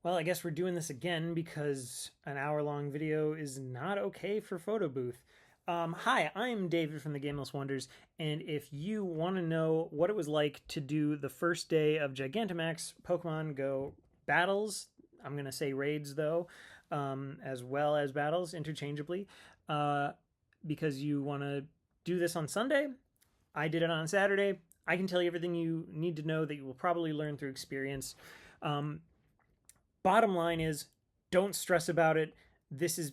Well, I guess we're doing this again because an hour-long video is not okay for Photo Booth. Hi, I'm David from the Gameless Wonders, and if you want to know what it was like to do the first day of Gigantamax Pokemon Go battles, I'm going to say raids though, as well as battles interchangeably, uh, because you want to do this on Sunday. I did it on Saturday. I can tell you everything you need to know that you will probably learn through experience. Um, Bottom line is, don't stress about it. This is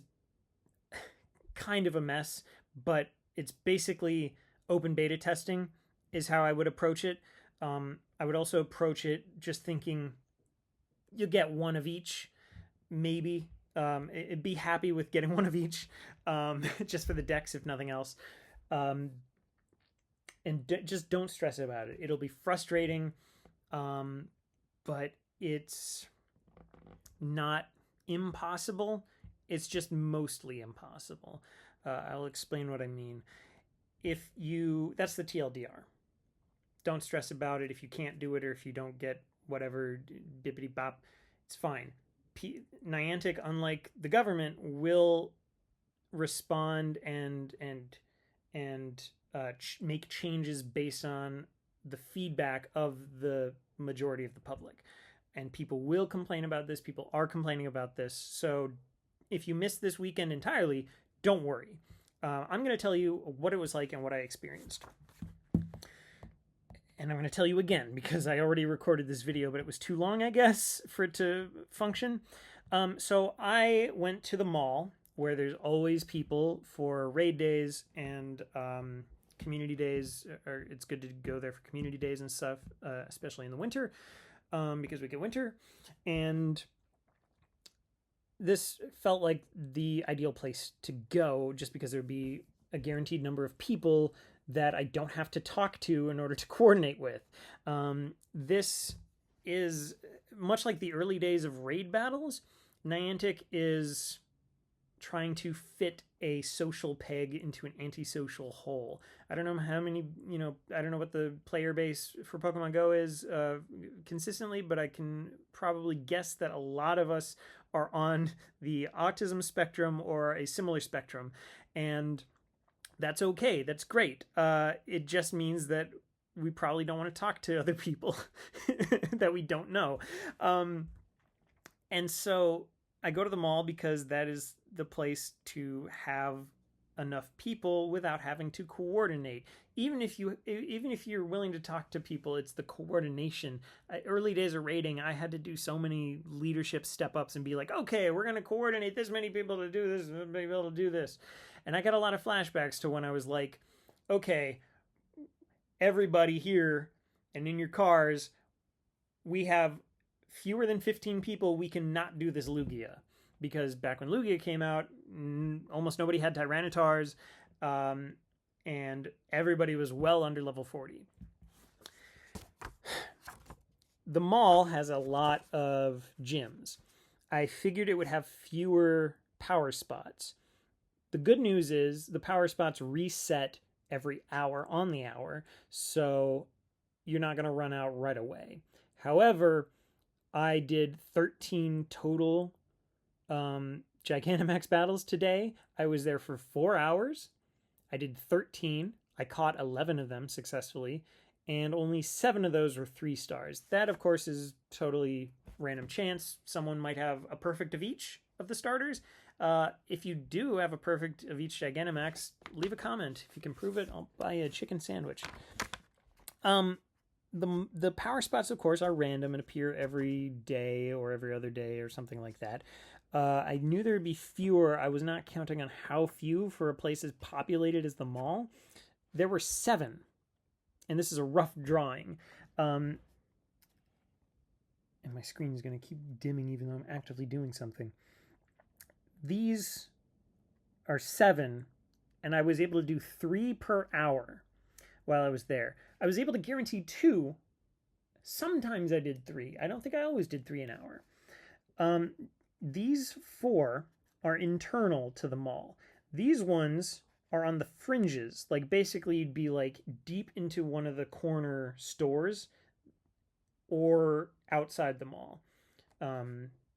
kind of a mess, but it's basically open beta testing, is how I would approach it. I would also approach it just thinking you'll get one of each, maybe. It'd be happy with getting one of each, just for the decks, if nothing else. Um, and just don't stress about it. It'll be frustrating, but it's not impossible. It's just mostly impossible. I'll explain what I mean. If you, that's the TLDR. Don't stress about it if you can't do it or if you don't get whatever bippity bop. It's fine. Niantic, unlike the government, will respond and make changes based on the feedback of the majority of the public. And people will complain about this. People are complaining about this. So if you missed this weekend entirely, don't worry. I'm going to tell you what it was like and what I experienced. And I'm going to tell you again because I already recorded this video, but it was too long, I guess, for it to function. So I went to the mall where there's always people for raid days and community days. Or it's good to go there for community days and stuff, especially in the winter, because we get winter. And this felt like the ideal place to go just because there would be a guaranteed number of people that I don't have to talk to in order to coordinate with. This is much like the early days of raid battles. Niantic is trying to fit a social peg into an antisocial hole. I don't know how many, I don't know what the player base for Pokemon Go is consistently, but I can probably guess that a lot of us are on the autism spectrum or a similar spectrum. And that's okay. That's great. It just means that we probably don't want to talk to other people that we don't know. And so I go to the mall because that is the place to have enough people without having to coordinate. Even if you're willing to talk to people, it's the coordination. Early days of raiding, I had to do so many leadership step ups and be like, okay, we're going to coordinate this many people to do this, this many people to do this. And I got a lot of flashbacks to when I was like, okay, everybody here and in your cars, we have fewer than 15 people. We cannot do this Lugia. Because back when Lugia came out, almost nobody had Tyrannitars, and everybody was well under level 40. The mall has a lot of gyms. I figured it would have fewer power spots. The good news is the power spots reset every hour on the hour, so you're not going to run out right away. However, I did 13 total Giganamax battles today. I was there for 4 hours. I did 13. I caught 11 of them successfully, and only 7 of those were 3 stars. That, of course, is totally random chance. Someone might have a perfect of each of the starters. If you do have a perfect of each Giganamax, leave a comment. If you can prove it, I'll buy a chicken sandwich. The power spots, of course, are random and appear every day or every other day or something like that. I knew there would be fewer. I was not counting on how few for a place as populated as the mall. There were 7, and this is a rough drawing. And my screen is going to keep dimming even though I'm actively doing something. These are 7, and I was able to do 3 per hour while I was there. I was able to guarantee 2. Sometimes I did 3. I don't think I always did 3 an hour. These 4 are internal to the mall. These ones are on the fringes. Like basically you'd be like deep into one of the corner stores or outside the mall.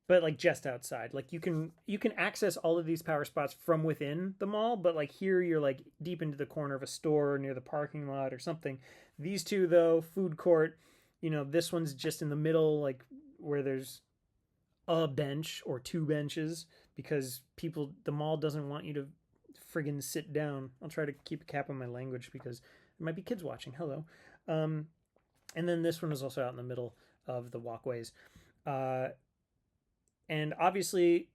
but like just outside. Like you can access all of these power spots from within the mall, but like here you're like deep into the corner of a store near the parking lot or something. These two though, food court, this one's just in the middle, like where there's a bench or two benches because the mall doesn't want you to friggin' sit down. I'll try to keep a cap on my language because there might be kids watching. Hello. And then this one is also out in the middle of the walkways. And obviously,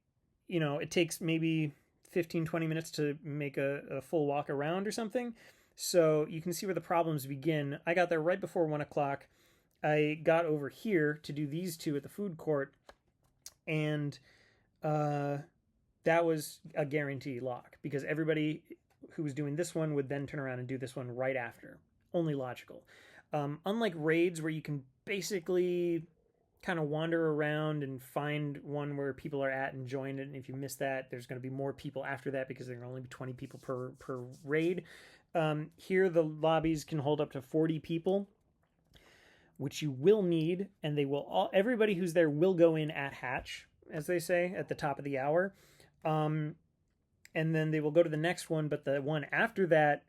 it takes maybe 15-20 minutes to make a full walk around or something. So you can see where the problems begin. I got there right before 1 o'clock. I got over here to do these two at the food court, and that was a guarantee lock because everybody who was doing this one would then turn around and do this one right after. Only logical. Unlike raids where you can basically kind of wander around and find one where people are at and join it, and if you miss that, there's going to be more people after that because there can only be 20 people per raid. Here the lobbies can hold up to 40 people, which you will need, and everybody who's there will go in at hatch, as they say, at the top of the hour. And then they will go to the next one, but the one after that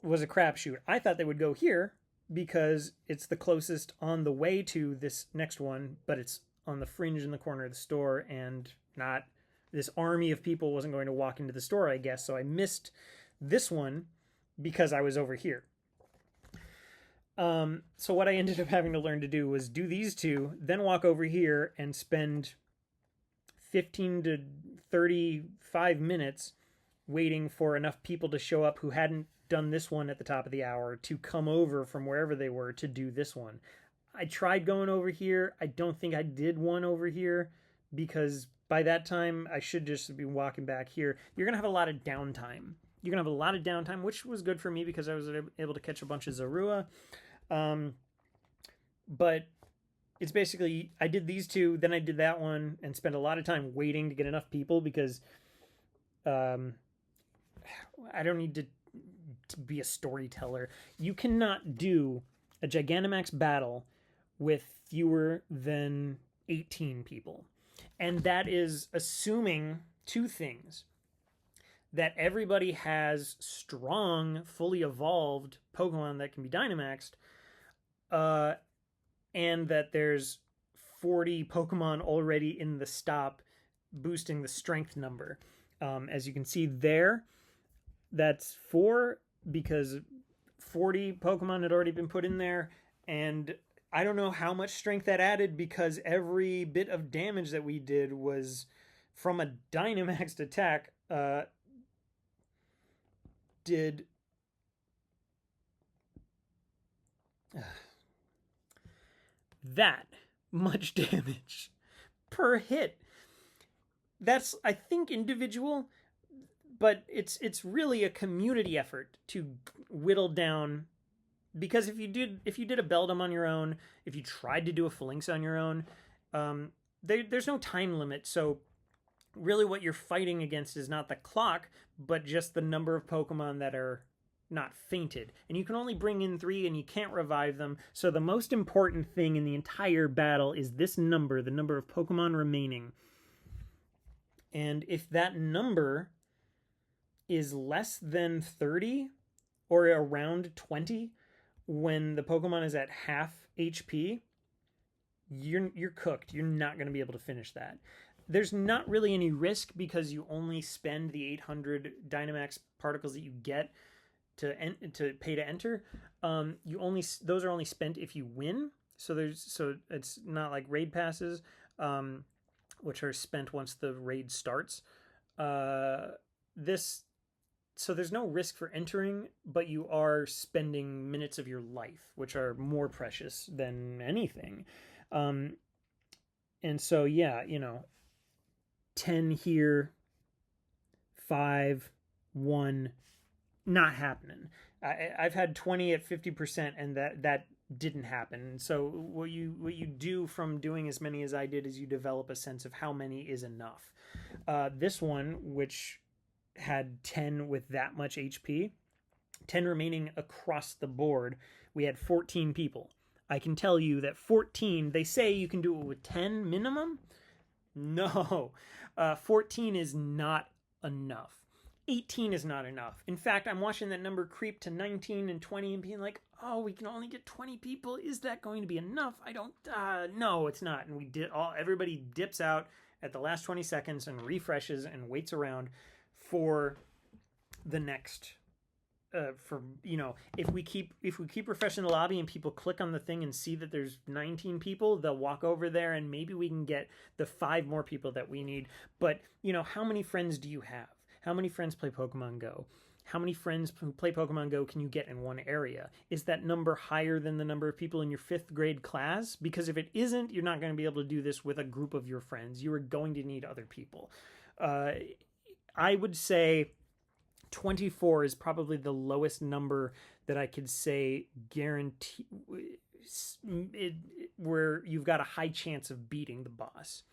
was a crapshoot. I thought they would go here because it's the closest on the way to this next one, but it's on the fringe in the corner of the store, and not this army of people wasn't going to walk into the store, I guess. So I missed this one because I was over here. So what I ended up having to learn to do was do these two, then walk over here and spend 15 to 35 minutes waiting for enough people to show up who hadn't done this one at the top of the hour to come over from wherever they were to do this one. I tried going over here. I don't think I did one over here because by that time I should just be walking back here. You're going to have a lot of downtime. You're going to have a lot of downtime, which was good for me because I was able to catch a bunch of Zorua. But it's basically, I did these two, then I did that one, and spent a lot of time waiting to get enough people because I don't need to be a storyteller. You cannot do a Giganamax battle with fewer than 18 people. And that is assuming two things. That everybody has strong, fully evolved Pokemon that can be Dynamaxed, and that there's 40 Pokemon already in the stop, boosting the strength number. As you can see there, that's 4 because 40 Pokemon had already been put in there, and I don't know how much strength that added because every bit of damage that we did was from a Dynamaxed attack. Did that much damage per hit. That's, I think, individual, but it's really a community effort to whittle down, because if you did a Beldum on your own, if you tried to do a Phalanx on your own, there's no time limit. So really what you're fighting against is not the clock, but just the number of Pokemon that are not fainted. And you can only bring in 3 and you can't revive them. So the most important thing in the entire battle is this number, the number of Pokemon remaining. And if that number is less than 30 or around 20 when the Pokemon is at half HP, you're cooked. You're not going to be able to finish that. There's not really any risk because you only spend the 800 Dynamax particles that you get to pay to enter. Those are only spent if you win. So it's not like raid passes, which are spent once the raid starts. So there's no risk for entering, but you are spending minutes of your life, which are more precious than anything. And so, yeah, 10 here, 5, 1, not happening. I've had 20 at 50%, and that didn't happen. So what you do from doing as many as I did is you develop a sense of how many is enough. This one, which had 10 with that much HP, 10 remaining across the board, we had 14 people. I can tell you that 14, they say you can do it with 10 minimum. No, 14 is not enough. 18 is not enough. In fact, I'm watching that number creep to 19 and 20 and being like, oh, we can only get 20 people. Is that going to be enough? I don't, no, it's not. And everybody dips out at the last 20 seconds and refreshes and waits around for the next if we keep refreshing the lobby and people click on the thing and see that there's 19 people, they'll walk over there and maybe we can get the 5 more people that we need. But how many friends do you have? How many friends play Pokemon Go? How many friends who play Pokemon Go can you get in one area? Is that number higher than the number of people in your 5th grade class? Because if it isn't, you're not going to be able to do this with a group of your friends. You are going to need other people. I would say 24 is probably the lowest number that I could say guarantee where you've got a high chance of beating the boss.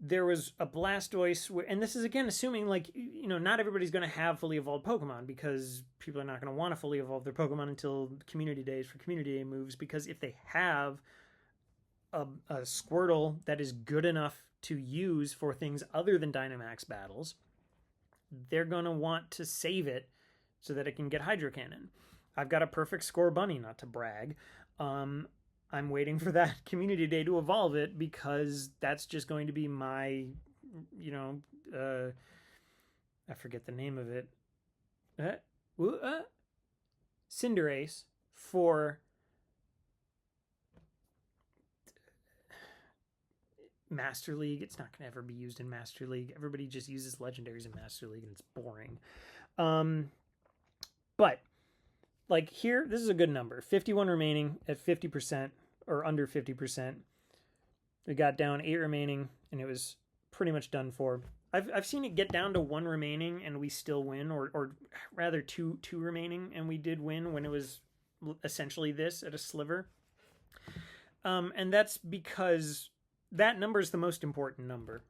There was a Blastoise, and this is again assuming not everybody's going to have fully evolved Pokemon, because people are not going to want to fully evolve their Pokemon until Community Days for Community Day moves, because if they have a Squirtle that is good enough to use for things other than Dynamax battles, they're going to want to save it so that it can get Hydro Cannon. I've got a perfect score bunny, not to brag. I'm waiting for that Community Day to evolve it, because that's just going to be my, I forget the name of it. Cinderace for Master League. It's not going to ever be used in Master League. Everybody just uses legendaries in Master League and it's boring. But here, this is a good number. 51 remaining at 50% or under 50%. We got down 8 remaining and it was pretty much done for. I've seen it get down to 1 remaining and we still win, or rather two remaining and we did win when it was essentially this at a sliver. And that's because that number is the most important number.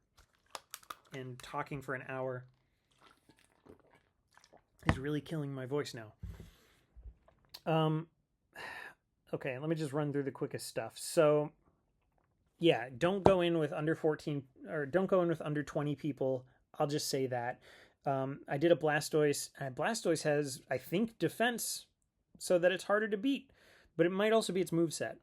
And talking for an hour is really killing my voice now. Okay, let me just run through the quickest stuff. So, yeah, don't go in with under 14, or don't go in with under 20 people. I'll just say that. I did a Blastoise, and Blastoise has, I think, defense so that it's harder to beat, but it might also be its moveset.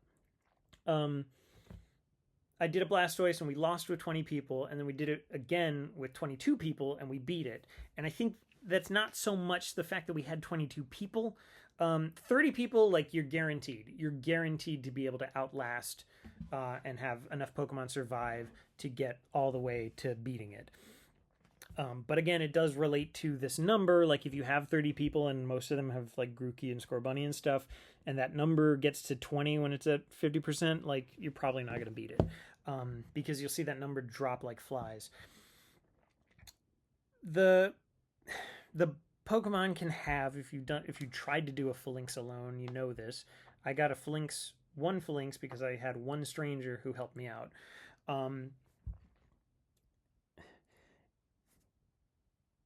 I did a Blastoise and we lost with 20 people, and then we did it again with 22 people and we beat it. And I think that's not so much the fact that we had 22 people. 30 people, you're guaranteed. You're guaranteed to be able to outlast and have enough Pokemon survive to get all the way to beating it. But again, it does relate to this number. If you have 30 people and most of them have Grookey and Scorbunny and stuff, and that number gets to 20 when it's at 50%, you're probably not going to beat it. Because you'll see that number drop like flies. The Pokemon can have, if you tried to do a Phalanx alone, you know this. I got one Phalanx because I had one stranger who helped me out.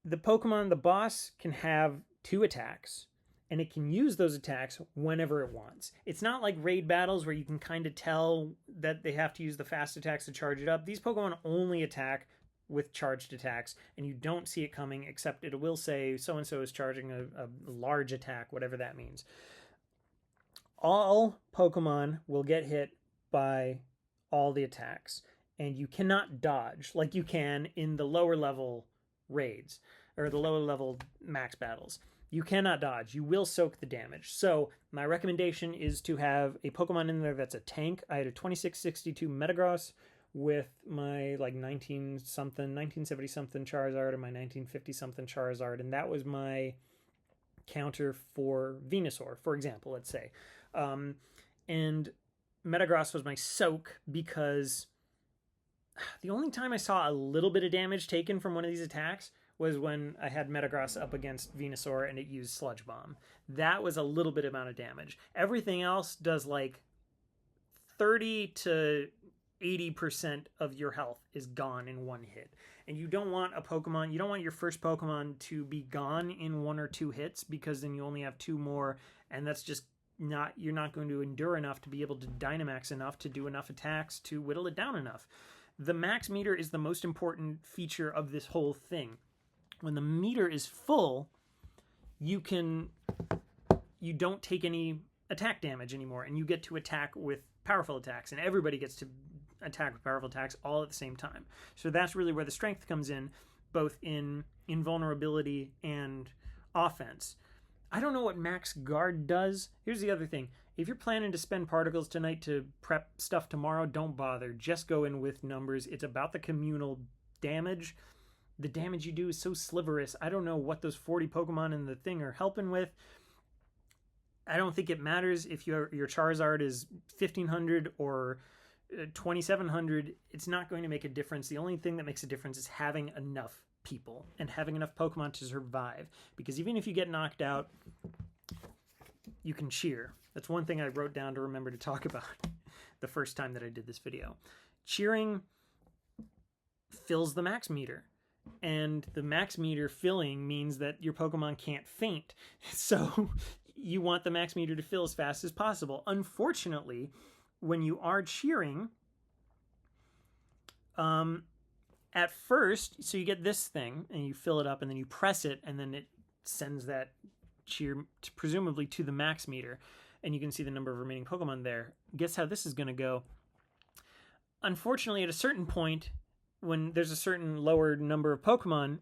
The Pokemon, the boss, can have 2 attacks, and it can use those attacks whenever it wants. It's not like raid battles where you can kind of tell that they have to use the fast attacks to charge it up. These Pokemon only attack with charged attacks, and you don't see it coming, except it will say so-and-so is charging a large attack, whatever that means. All Pokemon will get hit by all the attacks, and you cannot dodge like you can in the lower level raids, or the lower level max battles. You cannot dodge. You will soak the damage. So my recommendation is to have a Pokemon in there that's a tank. I had a 2662 Metagross with my 1970-something Charizard and my 1950-something Charizard, and that was my counter for Venusaur, for example, let's say. And Metagross was my soak because the only time I saw a little bit of damage taken from one of these attacks was when I had Metagross up against Venusaur and it used Sludge Bomb. That was a little bit amount of damage. Everything else does 30 to 80% of your health is gone in one hit. And you don't want your first Pokemon to be gone in 1 or 2 hits, because then you only have 2 more, and that's just you're not going to endure enough to be able to Dynamax enough to do enough attacks to whittle it down enough. The max meter is the most important feature of this whole thing. When the meter is full, you don't take any attack damage anymore, and you get to attack with powerful attacks, and everybody gets to attack with powerful attacks all at the same time. So that's really where the strength comes in, both in invulnerability and offense. I don't know what max guard does. Here's the other thing. If you're planning to spend particles tonight to prep stuff tomorrow, don't bother. Just go in with numbers. It's about the communal damage. The damage you do is so sliverous. I don't know what those 40 Pokemon in the thing are helping with. I don't think it matters if your Charizard is 1,500 or 2,700. It's not going to make a difference. The only thing that makes a difference is having enough people and having enough Pokemon to survive. Because even if you get knocked out, you can cheer. That's one thing I wrote down to remember to talk about the first time that I did this video. Cheering fills the max meter. And the max meter filling means that your Pokemon can't faint. So you want the max meter to fill as fast as possible. Unfortunately, when you are cheering, at first, so you get this thing, and you fill it up, and then you press it, and then it sends that cheer presumably to the max meter, and you can see the number of remaining Pokemon there. Guess how this is going to go? Unfortunately, at a certain point, when there's a certain lower number of Pokemon,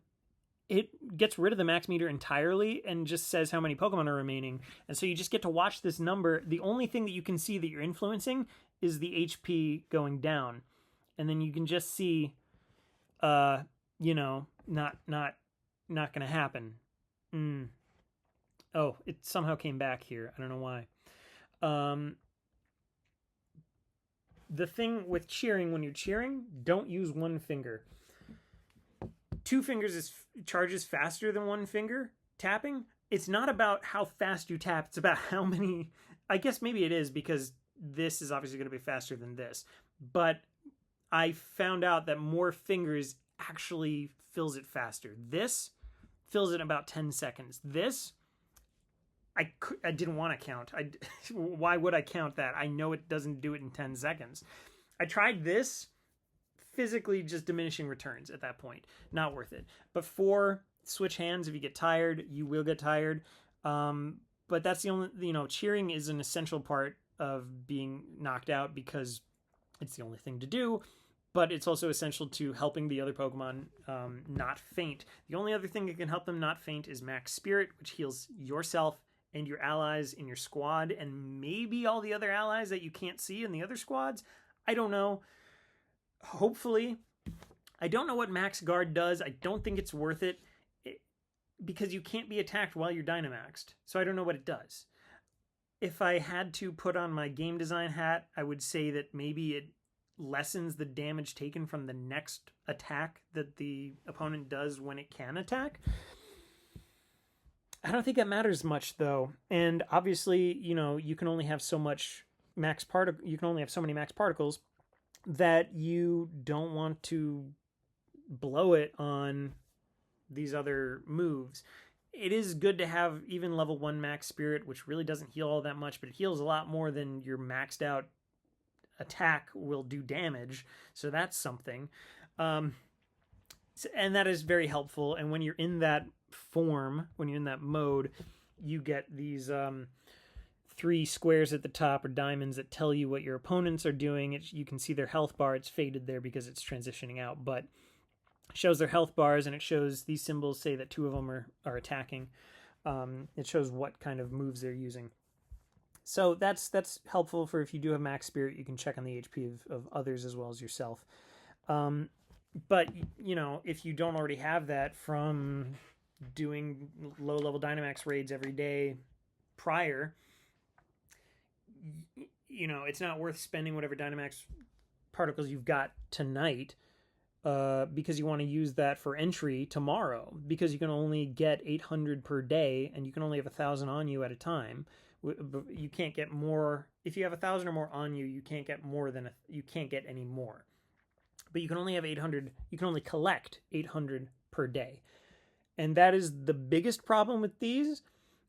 it gets rid of the max meter entirely and just says how many Pokemon are remaining. And so you just get to watch this number. The only thing that you can see that you're influencing is the HP going down. And then you can just see, not going to happen. Oh, it somehow came back here. I don't know why. The thing with cheering, when you're cheering, don't use one finger. 2 fingers charges faster than 1 finger tapping. It's not about how fast you tap. It's about how many. I guess maybe it is, because this is obviously going to be faster than this. But I found out that more fingers actually fills it faster. This fills it in about 10 seconds. This, I didn't want to count. Why would I count that? I know it doesn't do it in 10 seconds. I tried this. Physically just diminishing returns at that point. Not worth it. But for switch hands, if you get tired, you will get tired. But that's the only, cheering is an essential part of being knocked out because it's the only thing to do. But it's also essential to helping the other Pokemon not faint. The only other thing that can help them not faint is Max Spirit, which heals yourself and your allies in your squad, and maybe all the other allies that you can't see in the other squads. I don't know. Hopefully. I don't know what Max Guard does. I don't think it's worth it because you can't be attacked while you're Dynamaxed. So I don't know what it does. If I had to put on my game design hat, I would say that maybe it lessens the damage taken from the next attack that the opponent does when it can attack. I don't think that matters much, though. And obviously, you can only have so much you can only have so many max particles that you don't want to blow it on these other moves. It is good to have even level 1 Max Spirit, which really doesn't heal all that much, but it heals a lot more than your maxed out attack will do damage. So that's something. And that is very helpful. And when you're in that form, when you're in that mode, you get these 3 squares at the top, or diamonds, that tell you what your opponents are doing. You can see their health bar. It's faded there because it's transitioning out, but it shows their health bars, and it shows these symbols say that 2 of them are attacking. It shows what kind of moves they're using. So that's helpful for if you do have Max Spirit, you can check on the HP of others as well as yourself. But, if you don't already have that from doing low-level Dynamax raids every day prior, it's not worth spending whatever Dynamax particles you've got tonight because you want to use that for entry tomorrow, because you can only get 800 per day and you can only have 1,000 on you at a time. You can't get more. If you have 1,000 or more on you, you can't get more than you can't get any more. But you can only have 800. You can only collect 800 per day, and that is the biggest problem with these.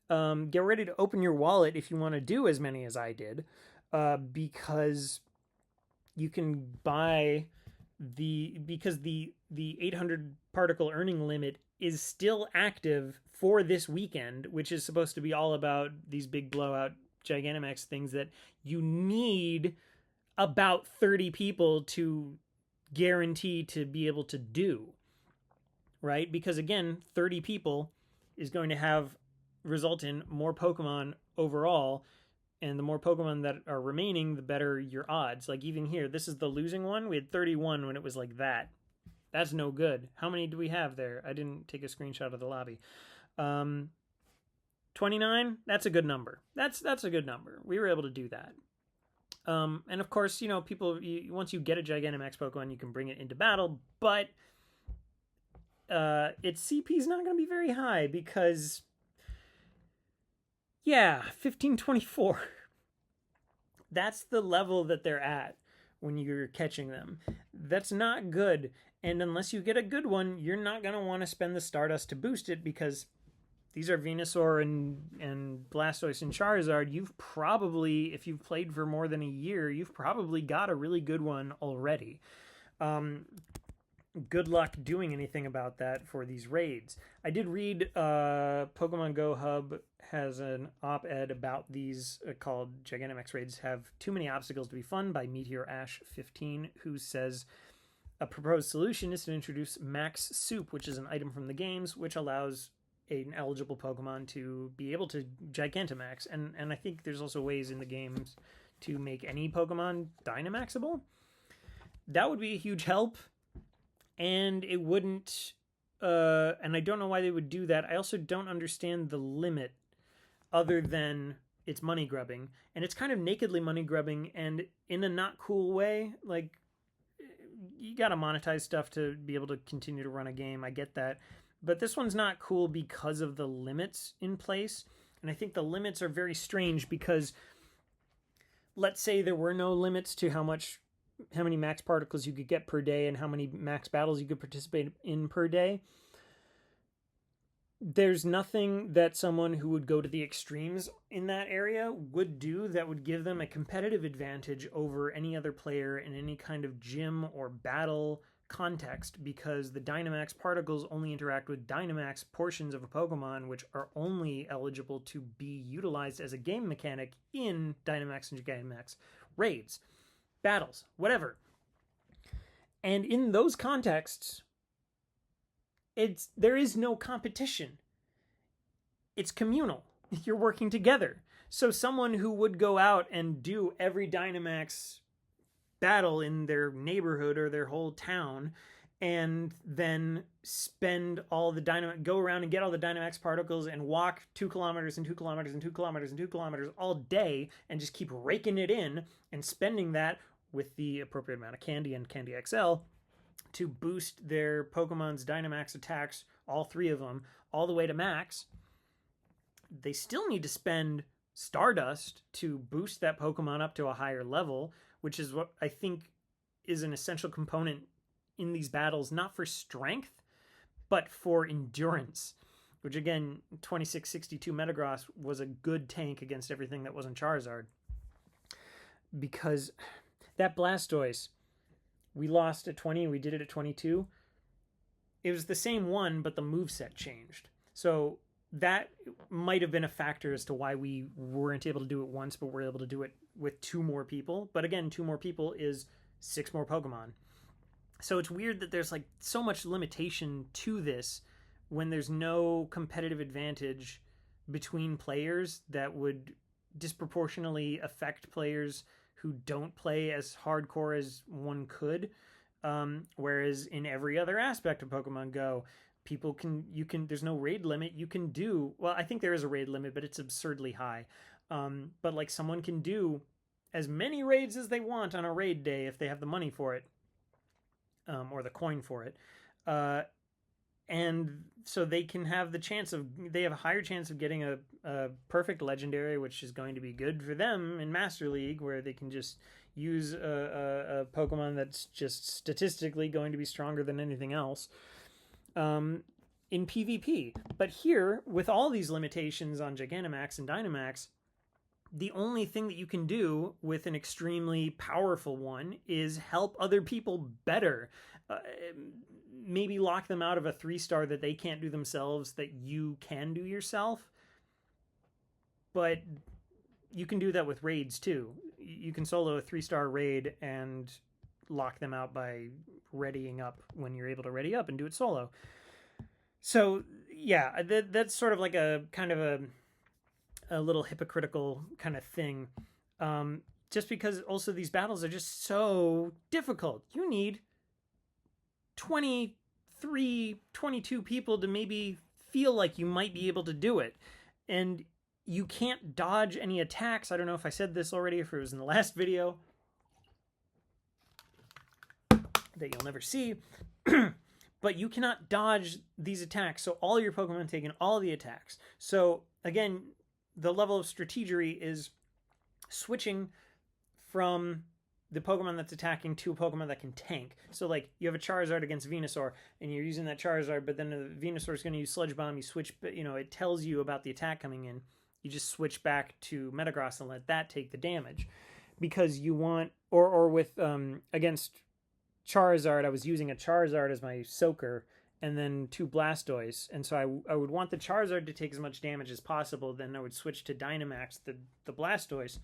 get ready to open your wallet if you want to do as many as I did, because you can buy because the 800 particle earning limit is still active for this weekend, which is supposed to be all about these big blowout Giganamax things that you need about 30 people to guarantee to be able to do, right? Because again, 30 people is going to have result in more Pokemon overall, and the more Pokemon that are remaining, the better your odds. Like even here, this is the losing one. We had 31 when it was like that. That's no good. How many do we have there? I didn't take a screenshot of the lobby. 29. That's a good number. That's a good number. We were able to do that. And of course, you know, people, once you get a Gigantamax Pokemon, you can bring it into battle, but its CP is not going to be very high because, yeah, 1524. That's the level that they're at when you're catching them. That's not good. And unless you get a good one, you're not going to want to spend the Stardust to boost it, because these are Venusaur and Blastoise and Charizard. You've probably, if you've played for more than a year, you've probably got a really good one already. Good luck doing anything about that for these raids. I did read Pokemon Go Hub has an op-ed about these called Gigantamax raids have too many obstacles to be fun, by Meteor Ash 15, who says a proposed solution is to introduce Max Soup, which is an item from the games, which allows an eligible Pokemon to be able to Gigantamax. And I think there's also ways in the games to make any Pokemon Dynamaxable. That would be a huge help. And it wouldn't, and I don't know why they would do that. I also don't understand the limit, other than it's money grubbing. And it's kind of nakedly money grubbing, and in a not cool way. Like, you gotta monetize stuff to be able to continue to run a game. I get that. But this one's not cool because of the limits in place. And I think the limits are very strange because, let's say there were no limits to how many max particles you could get per day and how many max battles you could participate in per day. There's nothing that someone who would go to the extremes in that area would do that would give them a competitive advantage over any other player in any kind of gym or battle context, because the Dynamax particles only interact with Dynamax portions of a Pokemon, which are only eligible to be utilized as a game mechanic in Dynamax and Gigantamax raids, battles, whatever. And in those contexts, there is no competition. It's communal. You're working together. So someone who would go out and do every Dynamax battle in their neighborhood or their whole town, and then spend all the go around and get all the Dynamax particles and walk 2 kilometers and 2 kilometers and 2 kilometers and 2 kilometers all day and just keep raking it in and spending that with the appropriate amount of candy and Candy XL to boost their Pokemon's Dynamax attacks, all 3 of them, all the way to max. They still need to spend Stardust to boost that Pokemon up to a higher level, which is what I think is an essential component in these battles, not for strength, but for endurance, which again, 2662 Metagross was a good tank against everything that wasn't Charizard. Because that Blastoise, we lost at 20, we did it at 22. It was the same one, but the moveset changed. So that might have been a factor as to why we weren't able to do it once, but we're able to do it with 2 more people. But again, 2 more people is 6 more Pokemon. So it's weird that there's like so much limitation to this when there's no competitive advantage between players that would disproportionately affect players who don't play as hardcore as one could. Whereas in every other aspect of Pokemon Go, there's no raid limit. You can do, well, I think there is a raid limit, but it's absurdly high. But like someone can do as many raids as they want on a raid day if they have the money for it, or the coin for it. And so they can have they have a higher chance of getting a perfect legendary, which is going to be good for them in Master League, where they can just use a Pokemon that's just statistically going to be stronger than anything else. In in PvP. But here, with all these limitations on Giganamax and Dynamax, the only thing that you can do with an extremely powerful one is help other people better. Maybe lock them out of a 3-star that they can't do themselves that you can do yourself. But you can do that with raids too. You can solo a 3-star raid and lock them out by readying up when you're able to ready up and do it solo. So yeah, that's sort of like a kind of a little hypocritical kind of thing. Just because also these battles are just so difficult. You need 23, 22 people to maybe feel like you might be able to do it. And you can't dodge any attacks. I don't know if I said this already, if it was in the last video that you'll never see. But you cannot dodge these attacks. So all your Pokemon take in all the attacks. So again, the level of strategery is switching from the Pokemon that's attacking to a Pokemon that can tank. So like you have a Charizard against Venusaur and you're using that Charizard, but then the Venusaur is going to use Sludge Bomb. You switch, it tells you about the attack coming in. You just switch back to Metagross and let that take the damage, because you want, or with against Charizard, I was using a Charizard as my soaker and then 2 Blastoise, and so I would want the Charizard to take as much damage as possible. Then I would switch to Dynamax the Blastoise,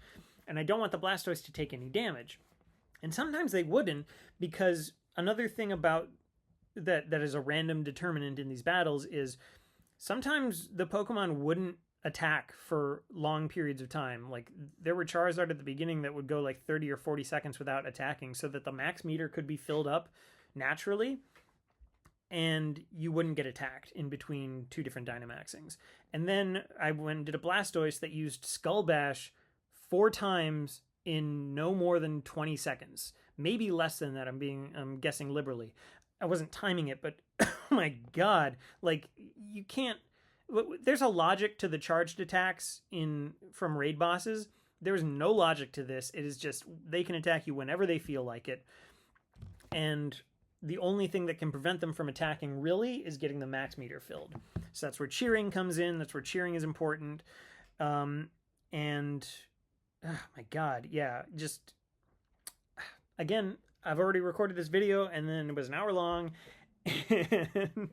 and I don't want the Blastoise to take any damage. And sometimes they wouldn't, because another thing about that is a random determinant in these battles is sometimes the Pokemon wouldn't attack for long periods of time. Like there were Charizard at the beginning that would go like 30 or 40 seconds without attacking, so that the max meter could be filled up naturally and you wouldn't get attacked in between 2 different Dynamaxings. And then I went and did a Blastoise that used Skull Bash 4 times in no more than 20 seconds. Maybe less than that. I'm guessing liberally. I wasn't timing it, but oh my god, like you can't. There's a logic to the charged attacks from raid bosses. There's no logic to this. It is just they can attack you whenever they feel like it. And the only thing that can prevent them from attacking really is getting the max meter filled. So that's where cheering comes in. That's where cheering is important. And oh my god, yeah, just again, I've already recorded this video and then it was an hour long, and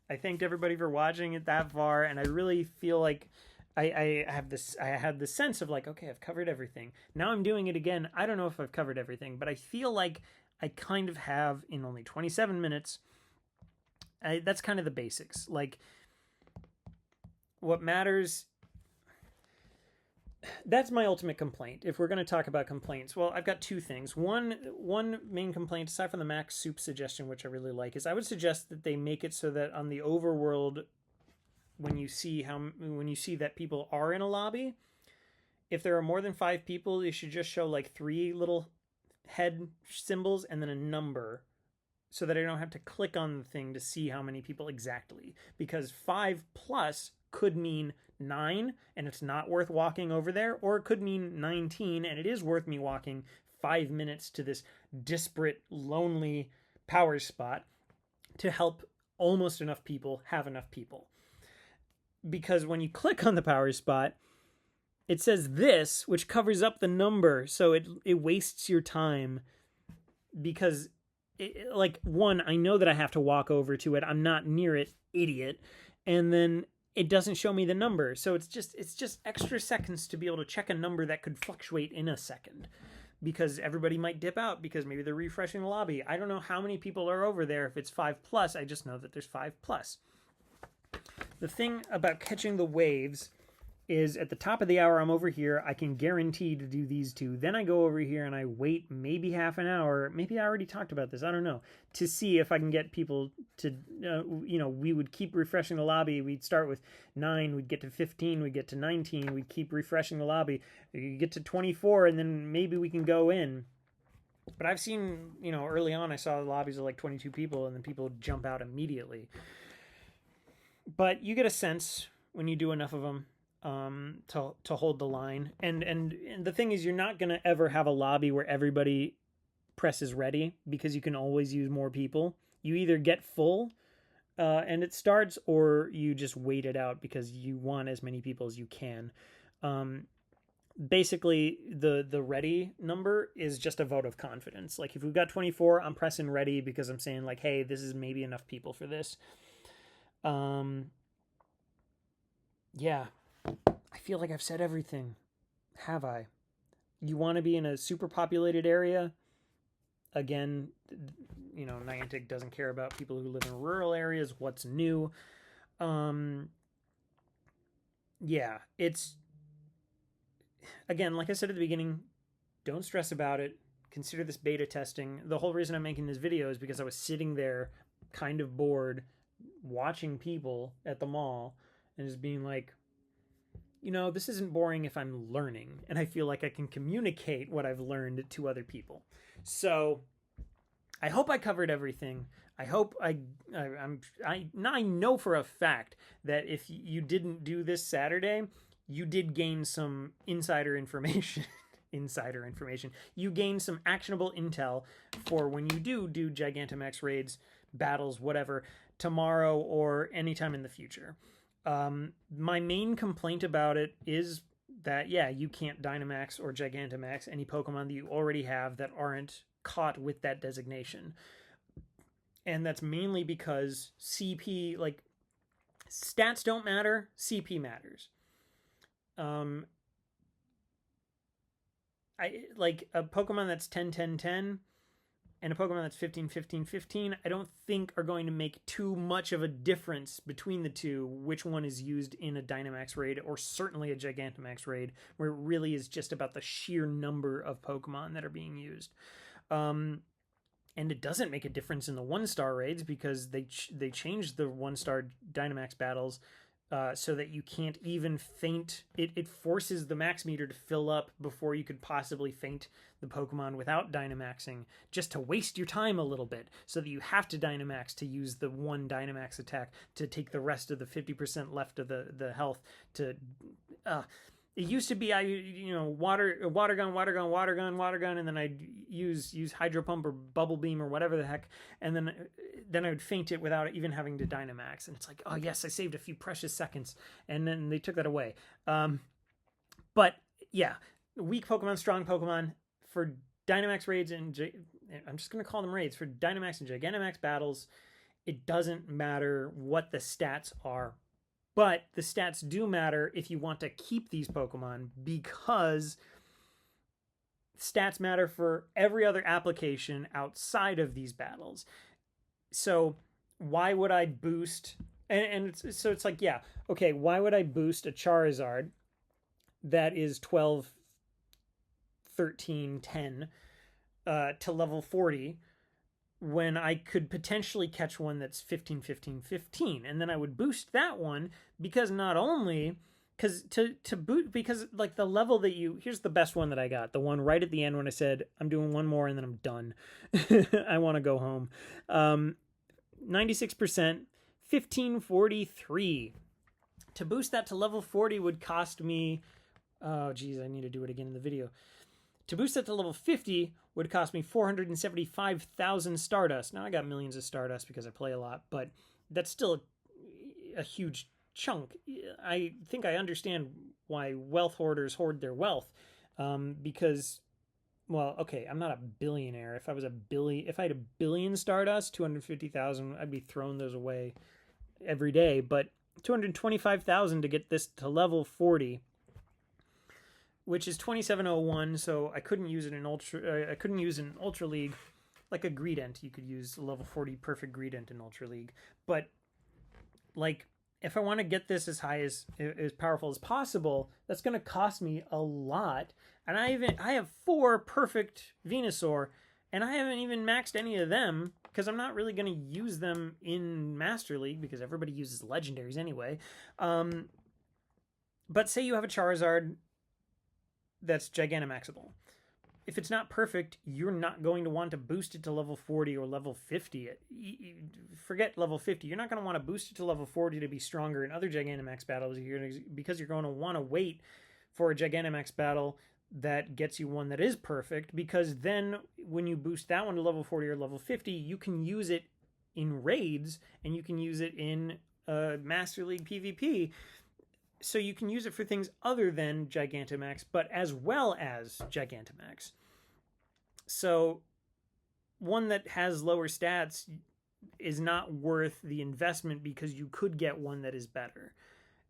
I thanked everybody for watching it that far, and I really feel like I had this sense of like, okay, I've covered everything. Now I'm doing it again. I don't know if I've covered everything, but I feel like I kind of have in only 27 minutes. That's kind of the basics. Like, what matters, that's my ultimate complaint. If we're going to talk about complaints, well, I've got 2 things. One main complaint, aside from the Max Soup suggestion, which I really like, is I would suggest that they make it so that on the overworld, when you see that people are in a lobby, if there are more than 5 people, they should just show like 3 little head symbols and then a number, so that I don't have to click on the thing to see how many people exactly, because 5 plus could mean 9 and it's not worth walking over there, or it could mean 19 and it is worth me walking 5 minutes to this disparate, lonely power spot to help almost enough people have enough people. Because when you click on the power spot, it says this, which covers up the number, so it wastes your time, because like, one, I know that I have to walk over to it. I'm not near it, idiot. And then it doesn't show me the number. So it's just extra seconds to be able to check a number that could fluctuate in a second, because everybody might dip out because maybe they're refreshing the lobby. I don't know how many people are over there. If it's 5 plus, I just know that there's 5 plus. The thing about catching the waves is at the top of the hour, I'm over here. I can guarantee to do these 2. Then I go over here and I wait maybe half an hour. Maybe I already talked about this. I don't know. To see if I can get people to, we would keep refreshing the lobby. We'd start with 9. We'd get to 15. We'd get to 19. We'd keep refreshing the lobby. You get to 24 and then maybe we can go in. But I've seen, early on I saw lobbies of like 22 people and then people jump out immediately. But you get a sense when you do enough of them to hold the line. And the thing is, you're not going to ever have a lobby where everybody presses ready, because you can always use more people. You either get full and it starts, or you just wait it out because you want as many people as you can. Um, Basically, the ready number is just a vote of confidence. Like if we've got 24, I'm pressing ready because I'm saying like, hey, this is maybe enough people for this. Yeah, I feel like I've said everything. Have I? You want to be in a super populated area? Again, Niantic doesn't care about people who live in rural areas. What's new? Yeah, it's, again, like I said at the beginning, don't stress about it. Consider this beta testing. The whole reason I'm making this video is because I was sitting there kind of bored watching people at the mall and just being like, this isn't boring if I'm learning and I feel like I can communicate what I've learned to other people. So I hope I covered everything. I hope I know for a fact that if you didn't do this Saturday, you did gain some insider information. You gain some actionable intel for when you do Gigantamax raids, battles, whatever, tomorrow or anytime in the future. My main complaint about it is that, yeah, you can't Dynamax or Gigantamax any Pokemon that you already have that aren't caught with that designation. And that's mainly because CP, like, stats don't matter, CP matters. I like a Pokemon that's 10-10-10 and a Pokemon that's 15-15-15, I don't think are going to make too much of a difference between the two, which one is used in a Dynamax raid or certainly a Gigantamax raid, where it really is just about the sheer number of Pokemon that are being used. And it doesn't make a difference in the 1-star raids because they changed the 1-star Dynamax battles so that you can't even feint. It forces the max meter to fill up before you could possibly feint the Pokemon without Dynamaxing, just to waste your time a little bit, so that you have to Dynamax to use the one Dynamax attack to take the rest of the 50% left of the health to... It used to be water gun, and then I'd use Hydro Pump or Bubble Beam or whatever the heck, and then I would feint it without even having to Dynamax, and it's like, oh yes, I saved a few precious seconds, and then they took that away. But yeah, weak Pokemon, strong Pokemon for Dynamax raids and I'm just gonna call them raids for Dynamax and Gigantamax battles. It doesn't matter what the stats are. But the stats do matter if you want to keep these Pokemon, because stats matter for every other application outside of these battles. So why would I boost... So it's like, yeah, okay, why would I boost a Charizard that is 12, 13, 10 to level 40... when I could potentially catch one that's 15, 15, 15. And then I would boost that one because not only... Because to boot... Because, like, the level that you... Here's the best one that I got. The one right at the end when I said, I'm doing one more and then I'm done. I want to go home. 96%, 1543. To boost that to level 40 would cost me... Oh, geez, I need to do it again in the video. To boost that to level 50 would cost me 475,000 Stardust. Now, I got millions of Stardust because I play a lot, but that's still a huge chunk. I think I understand why wealth hoarders hoard their wealth, because, well, okay, I'm not a billionaire. If I had a billion Stardust, 250,000, I'd be throwing those away every day, but 225,000 to get this to level 40, which is 2701, so I couldn't use it in Ultra League. Like a Greedent, you could use level 40 perfect Greedent in Ultra League. But, like, if I want to get this as high as powerful as possible, that's going to cost me a lot. And I have 4 perfect Venusaur, and I haven't even maxed any of them because I'm not really going to use them in Master League because everybody uses legendaries anyway. But say you have a Charizard that's Gigantamaxable. If it's not perfect, you're not going to want to boost it to level 40 or level 50. Forget level 50. You're not going to want to boost it to level 40 to be stronger in other Gigantamax battles because you're going to want to wait for a Gigantamax battle that gets you one that is perfect, because then when you boost that one to level 40 or level 50, you can use it in raids, and you can use it in Master League PvP. So you can use it for things other than Gigantamax, but as well as Gigantamax. So one that has lower stats is not worth the investment because you could get one that is better.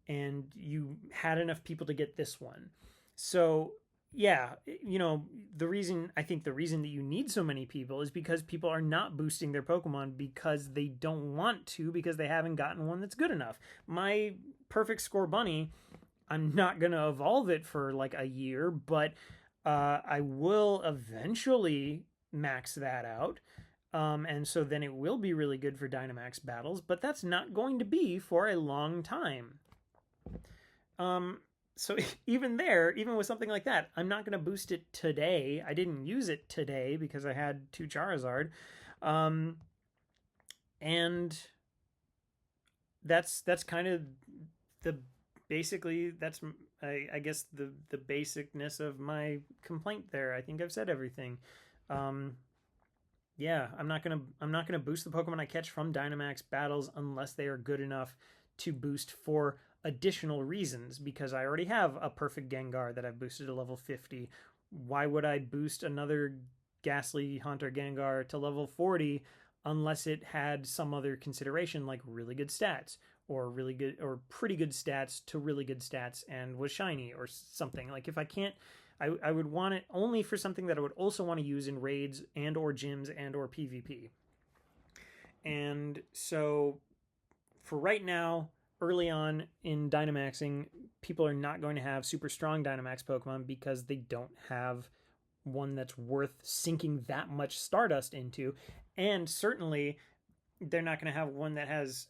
And you had enough people to get this one. So yeah, the reason that you need so many people is because people are not boosting their Pokemon because they don't want to, because they haven't gotten one that's good enough. My perfect score bunny, I'm not going to evolve it for like a year, but I will eventually max that out. And so then it will be really good for Dynamax battles, but that's not going to be for a long time. So even with something like that, I'm not going to boost it today. I didn't use it today because I had 2 Charizard. And that's kind of that's I guess the basicness of my complaint there. I think I've said everything. Yeah, I'm not gonna boost the Pokemon I catch from Dynamax battles unless they are good enough to boost for additional reasons, because I already have a perfect Gengar that I've boosted to level 50. Why would I boost another Ghastly Haunter Gengar to level 40 unless it had some other consideration like really good stats or really good or pretty good stats to really good stats and was shiny or something? Like, if I can't, I would want it only for something that I would also want to use in raids and or gyms and or PvP. And so for right now, early on in Dynamaxing, people are not going to have super strong Dynamax Pokemon because they don't have one that's worth sinking that much Stardust into. And certainly they're not going to have one that has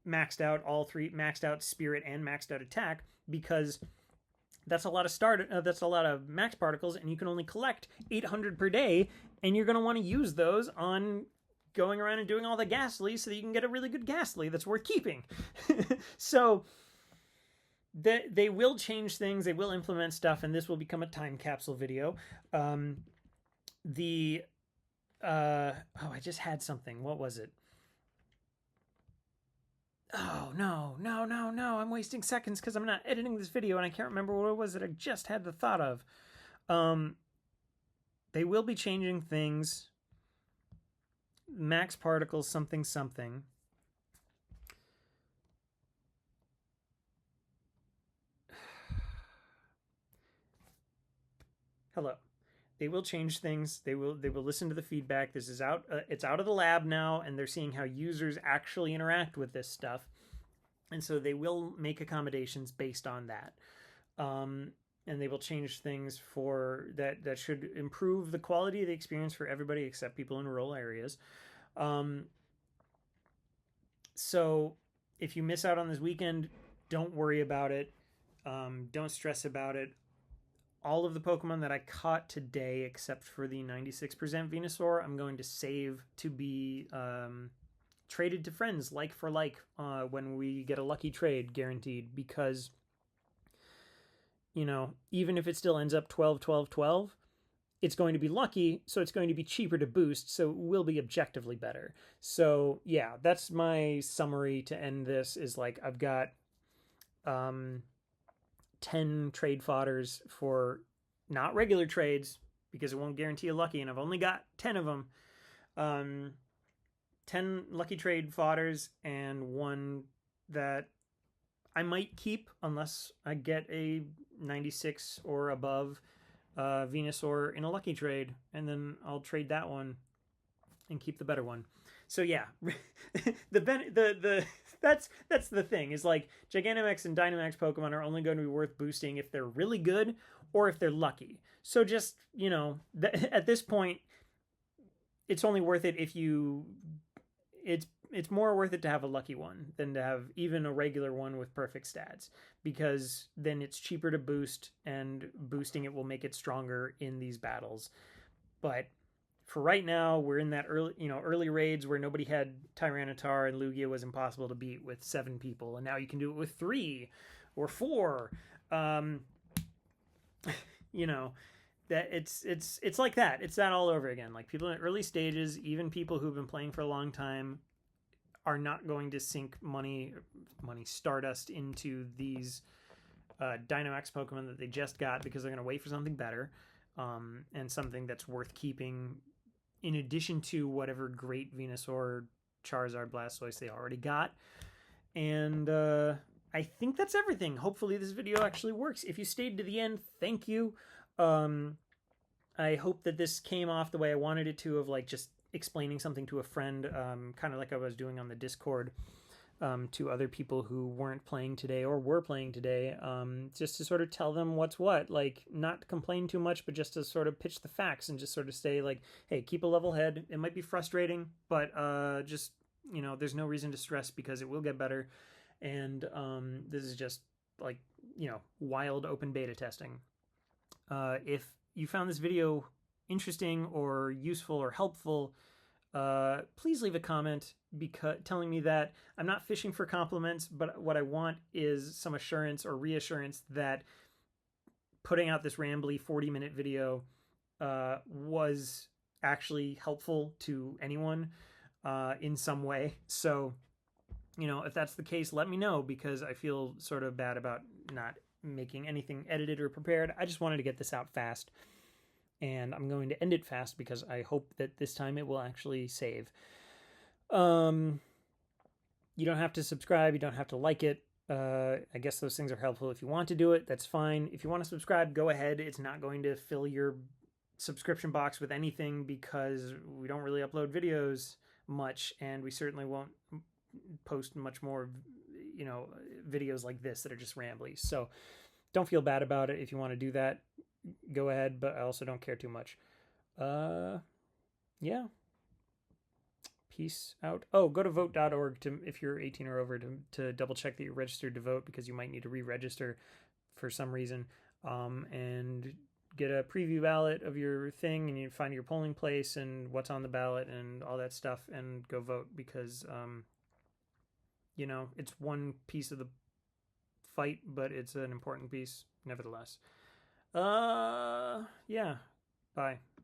maxed out all 3, maxed out Spirit and maxed out Attack, because that's a lot of that's a lot of max particles, and you can only collect 800 per day, and you're going to want to use those on going around and doing all the Ghastly so that you can get a really good Ghastly that's worth keeping. So they will change things, they will implement stuff, and this will become a time capsule video. I just had something. What was it? Oh, no. I'm wasting seconds because I'm not editing this video and I can't remember what it was that I just had the thought of. They will be changing things. Max particles, something. Hello. They will change things. They will listen to the feedback. This is out. It's out of the lab now, and they're seeing how users actually interact with this stuff, and so they will make accommodations based on that. And they will change things for that should improve the quality of the experience for everybody except people in rural areas. So if you miss out on this weekend, don't worry about it. Don't stress about it. All of the Pokemon that I caught today, except for the 96% Venusaur, I'm going to save to be traded to friends, like for like, when we get a lucky trade guaranteed, because, even if it still ends up 12, 12, 12, it's going to be lucky, so it's going to be cheaper to boost, so it will be objectively better. So, yeah, that's my summary to end this, is like, I've got 10 trade fodders for not regular trades, because it won't guarantee a lucky, and I've only got 10 of them. 10 lucky trade fodders and one that I might keep unless I get a 96 or above Venusaur in a lucky trade, and then I'll trade that one and keep the better one. So yeah, that's the thing, is like Gigantamax and Dynamax Pokemon are only going to be worth boosting if they're really good or if they're lucky. So just, at this point, it's only worth it if it's more worth it to have a lucky one than to have even a regular one with perfect stats, because then it's cheaper to boost, and boosting it will make it stronger in these battles. But for right now, we're in that early raids where nobody had Tyranitar, and Lugia was impossible to beat with 7 people, and now you can do it with 3 or 4. that it's like that. It's that all over again. Like people in early stages, even people who've been playing for a long time, are not going to sink money stardust into these Dynamax Pokemon that they just got because they're going to wait for something better, and something that's worth keeping in addition to whatever great Venusaur, Charizard, Blastoise they already got. And I think that's everything. Hopefully this video actually works. If you stayed to the end, thank you. I hope that this came off the way I wanted it to, of like just explaining something to a friend, kind of like I was doing on the Discord, to other people who weren't playing today or were playing today, just to sort of tell them what's what. Like, not complain too much, but just to sort of pitch the facts and just sort of say, like, hey, keep a level head. It might be frustrating, but just, you know, there's no reason to stress because it will get better. And this is just, like, you know, wild open beta testing. If you found this video interesting or useful or helpful, please leave a comment telling me that. I'm not fishing for compliments, but what I want is some assurance or reassurance that putting out this rambly 40-minute video was actually helpful to anyone in some way. So, you know, if that's the case, let me know, because I feel sort of bad about not making anything edited or prepared. I just wanted to get this out fast, and I'm going to end it fast because I hope that this time it will actually save. You don't have to subscribe. You don't have to like it. I guess those things are helpful. If you want to do it, that's fine. If you want to subscribe, go ahead. It's not going to fill your subscription box with anything because we don't really upload videos much, and we certainly won't post much more, you know, videos like this that are just rambly. So don't feel bad about it. If you want to do that, go ahead, but I also don't care too much. Yeah. Peace out. Oh, go to vote.org if you're 18 or over to double check that you're registered to vote, because you might need to re-register for some reason, and get a preview ballot of your thing, and you find your polling place and what's on the ballot and all that stuff, and go vote, because you know, it's one piece of the fight, but it's an important piece nevertheless. Yeah. Bye.